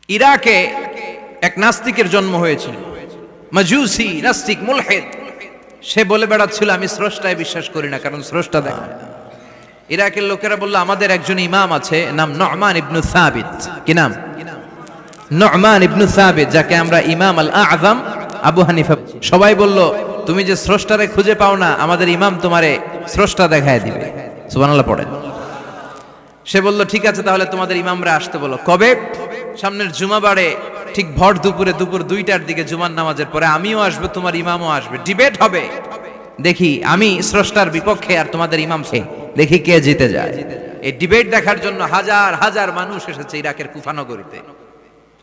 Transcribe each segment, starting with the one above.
ইরাকে এক নাস্তিকের জন্ম হয়েছিল, মাজুসি নাস্তিক মুলহিদ। সে বলে বেড়াচ্ছিল আমি স্রষ্টায় বিশ্বাস করি না, কারণ স্রষ্টা দেখা। ইরাকের লোকেরা বলল আমাদের একজন ইমাম আছে, নাম নু'মান ইবনে সাবিত। কি নাম? নু'মান ইবনে সাবিত, যাকে আমরা ইমাম আল আযম আবু হানিফা। সবাই বলল তুমি যে স্রষ্টারে খুঁজে পাও না, আমাদের ইমাম তোমারে স্রষ্টা দেখায় দিবে। সুবহানাল্লাহ পড়েন। সে বলল ঠিক আছে, তাহলে তোমাদের ইমামরা আসতে বলো। কবে? সামনের জুমাবারে ঠিক ভর দুপুরে, দুপুর 2টার দিকে জুমার নামাজের পরে আমিও আসবো, তোমার ইমামও আসবে, ডিবেট হবে। দেখি আমি স্রষ্টার বিপক্ষে আর তোমাদের ইমাম সে, দেখি কে জিতে যায়। এই ডিবেট দেখার জন্য হাজার হাজার মানুষ এসেছে ইরাকের কুফা নগরীতে,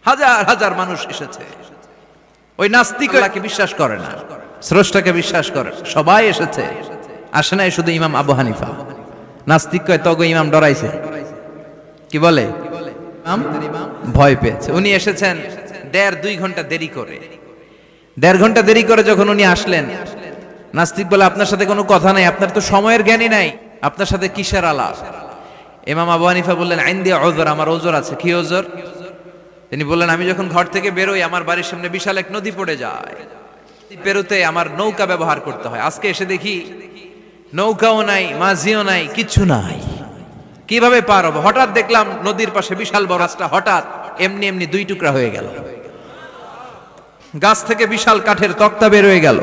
হাজার হাজার মানুষ এসেছে। ওই নাস্তিক আল্লাহকে বিশ্বাস করে না, স্রষ্টাকে বিশ্বাস করে। সবাই এসেছে, আসে নাই শুধু ইমাম আবু হানিফা। নাস্তিক কয় তগো ইমাম ডরাইছে। কি বলে? ভয় পেয়েছে। উনি এসেছেন 1.5-2 ঘন্টা দেরি করে। 1.5 ঘন্টা দেরি করে যখন উনি আসলেন, নাস্তিক বলে আপনার সাথে কোনো কথা নাই, আপনার তো সময়ের জ্ঞানই নাই, আপনার সাথে কিসের আলাপ? ইমাম আবু হানিফা বললেন আইন দিয়ে ওজর, আমার ওজর আছে। কি ওজর? তিনি বললেন আমি যখন ঘর থেকে বেরোই আমার বাড়ির সামনে বিশাল এক নদী পড়ে যায়, পেরোতে আমার নৌকা ব্যবহার করতে হয়। আজকে এসে দেখি নৌকাও নাই, মাঝিও নাই, কিচ্ছু নাই, কিভাবে পার হবো? হঠাৎ দেখলাম নদীর পাশে বিশাল বড় গাছটা হঠাৎ এমনি এমনি 2 টুকরা হয়ে গেল। গাছ থেকে বিশাল কাঠের তক্তা বের হয়ে গেল,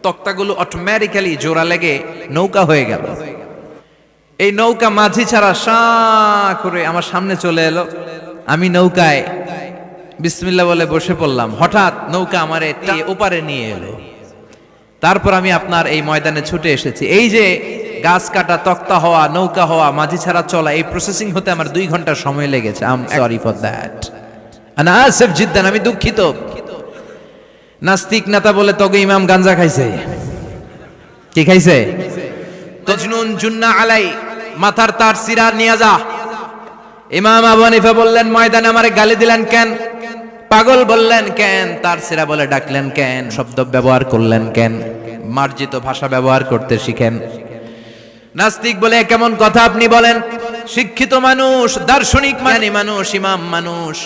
তক্তাগুলো অটোমেটিক্যালি জোড়া লেগে নৌকা হয়ে গেল। এই নৌকা মাঝি ছাড়া সা করে আমার সামনে চলে এলো। আমি নৌকায় বিসমিল্লাহ বলে বসে পড়লাম। হঠাৎ নৌকা আমারে ওপারে নিয়ে এলো। তারপর আমি আপনার এই ময়দানে ছুটে এসেছি। এই যে গাছ কাটা, তক্তা হওয়া, নৌকা হওয়া, মাঝি ছাড়া চলা, এই প্রসেসিং হতে আমার 2 ঘন্টা সময় লেগেছে। I am sorry for that, আনা আসিফ জিদ্দান, আমি দুঃখিত। নাস্তিক নেতা বলে তবে ইমাম গাঞ্জা খাইছে। কি খাইছে? তজনুন জুন্না আলাই, মাথার তার সিরা নিয়ে যা। ইমাম আবু হানিফা বললেন ময়দানে আমারে গালি দিলেন কেন? পাগল বললেন কেন? তার সিরা বলে ডাকলেন কেন? শব্দ ব্যবহার করলেন কেন? মার্জিত ভাষা ব্যবহার করতে শিখেন। নাস্তিক বলে কেমন কথা আপনি বলেন? শিক্ষিত মানুষ, দার্শনিক মানি মানুষ, ইমাম মানুষ,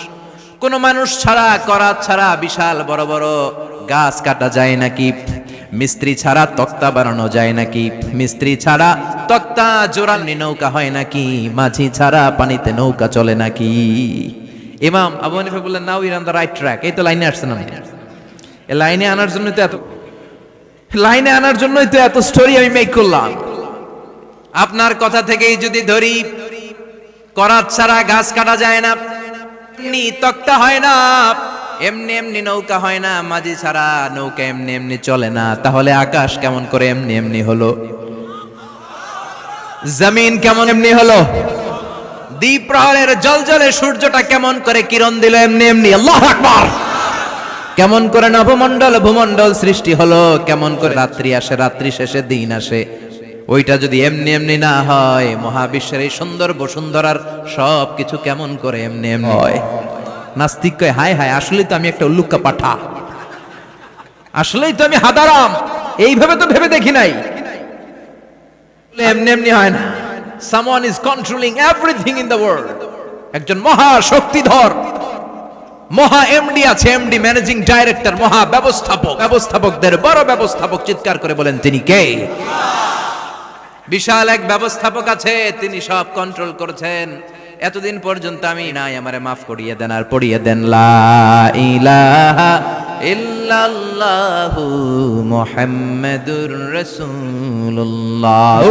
কোন মানুষ ছাড়া, করাত ছাড়া বিশাল বড় বড় গাছ কাটা যায় নাকি? মিস্ত্রি ছাড়া তক্তা বানানো যায় নাকি? মিস্ত্রি ছাড়া তক্তা জোড়ানি নৌকা হয় নাকি? মাঝি ছাড়া পানিতে নৌকা চলে নাকি? ইমাম আবু হানিফা বললেন now you on the right track. এই তো লাইনে আসছেন আপনি। এই লাইনে আনার জন্যই তো এত স্টোরি আমি মেক করলাম। আপনার কথা থেকেই যদি ধরি, করাত ছাড়া গাছ কাটা যায় না, এমনি তক্তা হয় না, এমনি এমনি নৌকা হয় না, মাঝি ছাড়া নৌকা এমনি এমনি চলে না, তাহলে আকাশ কেমন করে এমনি এমনি হলো? জমিন কেমন এমনি হলো? দ্বীপ প্রহরের জলজলে সূর্যটা কেমন করে কিরণ দিল এমনি এমনি? আল্লাহু আকবার! কেমন করে নবমণ্ডল ভূমণ্ডল সৃষ্টি হলো? কেমন করে রাত্রি আসে, রাত্রি শেষে দিন আসে? ওইটা যদি এমনি এমনি না হয়, মহাবিশ্বের এই সুন্দর বসুন্ধরার সব কিছু কেমন করে এমনি এমনি হয়? নাস্তিক কয় হায় হায়, আসলেই তো আমি একটা উল্লুক্কা পাঠা, আসলেই তো আমি হাদারাম, এইভাবে তো ভেবে দেখি নাই। এমনি এমনি হয় না। Someone is controlling everything in the world. একজন মহা শক্তিধর মহা এমডি আছে, এমডি ম্যানেজিং ডাইরেক্টর, মহা ব্যবস্থাপক, ব্যবস্থাপকদের বড় ব্যবস্থাপক। চিৎকার করে বলেন তিনি কে? বিশাল এক ব্যবস্থাপক আছে, তিনি সব কন্ট্রোল করছেন। এতদিন পর্যন্ত আমি নাই, আমারে মাফ করিয়ে দেন আর পড়িয়ে দেন লা ইলাহা ইল্লাল্লাহু মুহাম্মাদুর রাসূলুল্লাহ।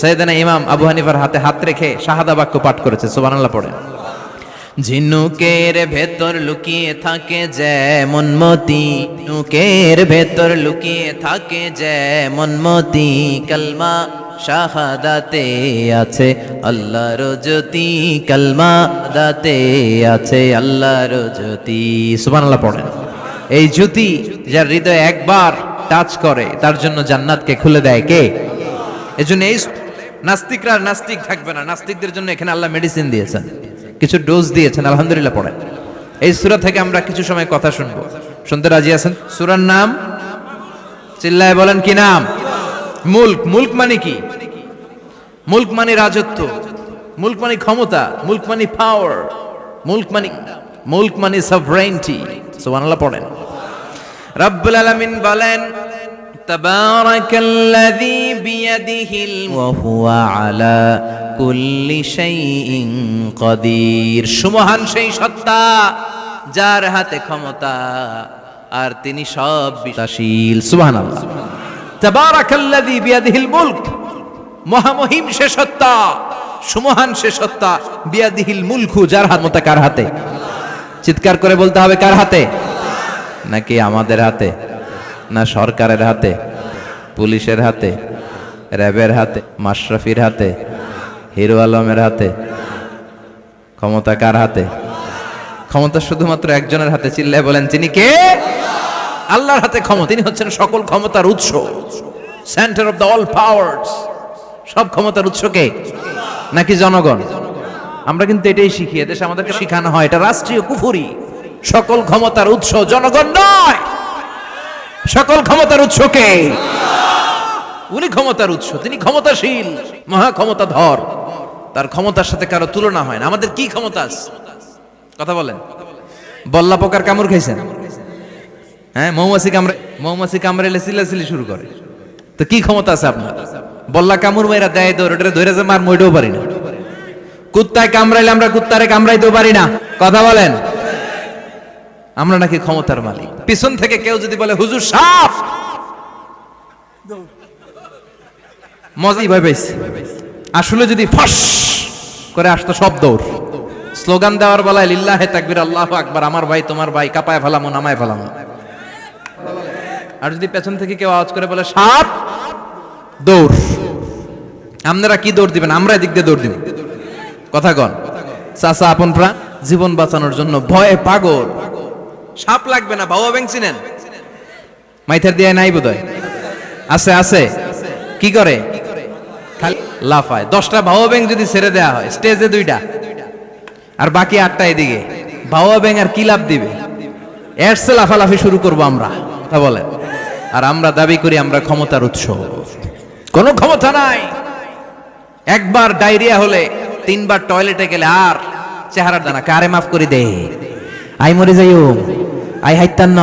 সাইয়েদনা ইমাম আবু হানিফার হাতে হাত রেখে শাহাদা বাক্য পাঠ করেছে। সুবহানাল্লাহ পড়েন। ঝিনুকের ভেতর লুকিয়ে থাকে যেমন মতি, ঝিনুকের ভেতর লুকিয়ে থাকে যেমন মতি, কালমা শাহাদাতে আছে আল্লাহর জ্যোতি, কালমা দাতে আছে আল্লাহর জ্যোতি। সুবহানাল্লাহ পড়েন। এই জ্যোতি যার হৃদয়ে একবার টাচ করে তার জন্য জান্নাতকে খুলে দেয় কে? এজন্য এই নাস্তিকরা নাস্তিক থাকবে না। নাস্তিকদের জন্য এখানে আল্লাহ মেডিসিন দিয়েছেন, কিছু ডোজ দিয়েছেন। আলহামদুলিল্লাহ পড়েন। এই সূরা থেকে আমরা কিছু সময় কথা শুনবো। শুনতে রাজি আছেন? সূরার নাম চিল্লায় বলেন কি নাম? মুলক। মুলক মানে কি? মুলক মানে রাজত্ব, মুলক মানে ক্ষমতা, মুলক মানে পাওয়ার, মুলক মানে সভরেইনটি। সুবহানাল্লাহ পড়েন। রব্বুল আলামিন বলেন তাবারাকাল্লাযী বিয়াদিহিল ওয়া হুয়া আলা কুল্লি শাইইন কাদির। সুমহান সেই সত্তা যার হাতে ক্ষমতা আর তিনি সব বিশাশীল। সুবহানাল্লাহ। তাবারাকাল্লাযী বিয়াদিহিল মুলক, মহামহিম সে সত্তা, সুমহান সে সত্তা, বিয়াদিহিল মুলকু, যার ক্ষমতা কার হাতে? চিৎকার করে বলতে হবে কার হাতে? নাকি আমাদের হাতে, না সরকারের হাতে, পুলিশের হাতে, র্যাবের হাতে, মাশরাফির হাতে, হিরো আলমের হাতে? ক্ষমতা কার হাতে? ক্ষমতা শুধুমাত্র একজনের হাতে। চিল্লায় বলেন তিনি কে? আল্লাহর হাতে ক্ষমতা। তিনি হচ্ছেন সকল ক্ষমতার উৎস, centre of the all powers. সব ক্ষমতার উৎস কে? নাকি জনগণ? আমরা কিন্তু এটাই শিখি, এদেশে আমাদেরকে শেখানো হয় এটা রাষ্ট্রীয় কুফরি। সকল ক্ষমতার উৎস জনগণ নয়, সকল ক্ষমতার উৎস কে? উনি ক্ষমতার উৎস, তিনি ক্ষমতাশীল, মহা ক্ষমতাধর, তার ক্ষমতার সাথে কারো তুলনা হয় না। আমাদের কি ক্ষমতা আছে? কথা বলেন। বল্লা পোকার কামড় খাইছেন? হ্যাঁ, মৌমাছি কামড়াইলে চিল্লাচিল্লি শুরু করে, তো কি ক্ষমতা আছে আপনার? বল্লা কামড় মাইরা দেয় দৌড়, ওটা ধরে যে মার মইটাও পারি না। কুত্তায় কামড়াইলে আমরা কুত্তারে কামড়াইতেও পারি না। কথা বলেন। আমরা নাকি ক্ষমতার মালিক? পিছন থেকে কেউ যদি বলে হুজুর সাপ, মজাই ভাই পাইছি। আসলে যদি ফস করে আসতো সব দৌড়। স্লোগান দেওয়ার বেলায় লিল্লাহে তাকবীর, আল্লাহু আকবার, আমার ভাই তোমার ভাই, কাপায় ফেলামো নামায় ফেলামো। আর যদি পেছন থেকে কেউ আওয়াজ করে বলে সাপ, দৌড়। আপনারা কি দৌড় দিবেন? আমরা এদিক দিয়ে দৌড় দিব। কথা কন। চাচা আপন প্রাণ জীবন বাঁচানোর জন্য ভয়ে পাগল। সাপ লাগবে না, বাবা ব্যাং চিনেন? মাইথার দিয়ে নাই বোধহয়। আছে আছে। কি করে? খালি লাফায়। 10টা ভাও ব্যাং যদি ছেড়ে দেয়া হয়, স্টেজে 2টা আর বাকি 8টা এদিকে, ভাও ব্যাং আর কি লাভ দিবে? এর সে লাফালাফি শুরু করবো আমরা। তা বলেন। আর আমরা দাবি করি আমরা ক্ষমতার উৎস। কোনো ক্ষমতা নাই। একবার ডায়রিয়া হলে 3বার টয়লেটে গেলে আর চেহারার দানা কারে মাফ করে দে, আই মরে যাইও, আই হাইতান ন,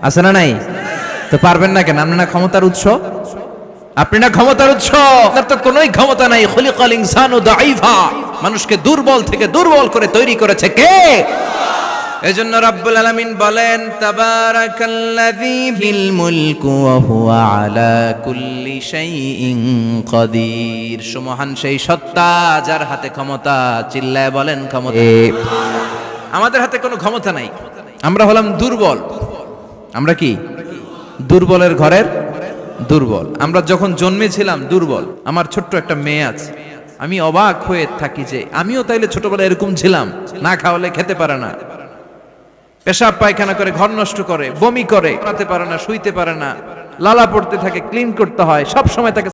আছে না নাই? তো পারবেন না কেন? আপনি না ক্ষমতার উৎস? আপনি না ক্ষমতার উৎস? আপনার তো কোনোই ক্ষমতা নাই। খুলিকাল ইনসানু দাঈফা, মানুষকে দুর্বল থেকে দুর্বল করে তৈরি করেছে কে? এজন্য রব্বুল আলামিন বলেন তাবারাকাল্লাযী বিল মুলকু ওয়া হুয়া আলা কুল্লি শাইইন কাদির। সুমহান সেই সত্তা যার হাতে ক্ষমতা। চিল্লায় বলেন ক্ষমতা। আমাদের হাতে কোনো ক্ষমতা নাই। আমরা হলাম দুর্বল। আমরা কি? দুর্বলের ঘরের দুর্বল। আমরা যখন জন্মেছিলাম দুর্বল। আমার ছোট্ট একটা মেয়ে আছে, আমি অবাক হয়ে থাকি যে আমিও তাইলে ছোটবেলায় এরকম ছিলাম। না খাওয়ালে খেতে পারে না, পেশাব পায়খানা করে, ঘর নষ্ট করে, বমি করে, পড়াতে পারে না, শুইতে পারে না, লালা পড়তে থাকে, ক্লিন করতে হয়, সব সময় তাকে